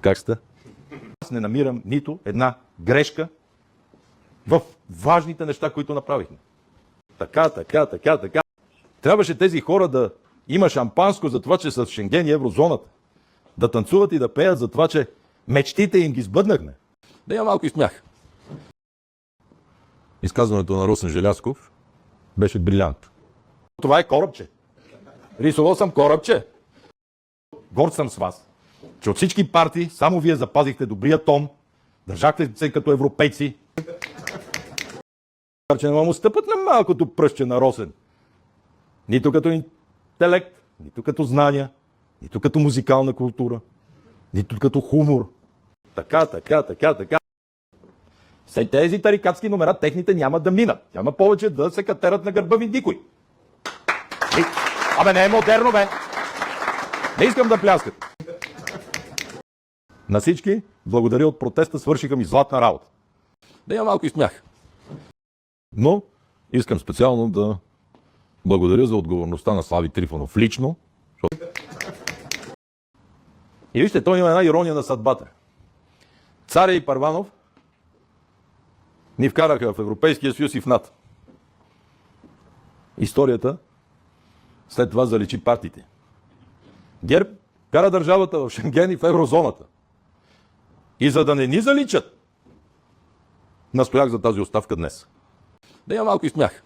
Как сте? Аз не намирам нито една грешка в важните неща, които направихме. Така. Трябваше тези хора да има шампанско за това, че са в Шенген и еврозоната. Да танцуват и да пеят за това, че мечтите им ги сбъднахме. Да я малко и смях. Изказването на Росен Желязков беше брилянт. Това е корабче. Рисувал съм корабче. Горд съм с вас, че от всички партии само вие запазихте добрия тон, държахте се като европейци. Че не му стъпат на малкото пръстче на Росен. Нито като интелект, нито като знания, нито като музикална култура, нито като хумор. Така. След тези тарикатски номера техните няма да минат. Няма повече да се катерат на гърба ви никой. Абе не е модерно, бе! Не искам да пляскат. На всички, благодаря от протеста, свършиха ми златна работа. Да я малко и смях. Но искам специално да благодаря за отговорността на Слави Трифонов лично. И вижте, той има една ирония на съдбата. Царя и Първанов ни вкараха в Европейския съюз и в НАТО. Историята след това заличи партиите. ГЕРБ кара държавата в Шенген и в еврозоната. И за да не ни заличат, настоях за тази оставка днес. Да я малко и смях.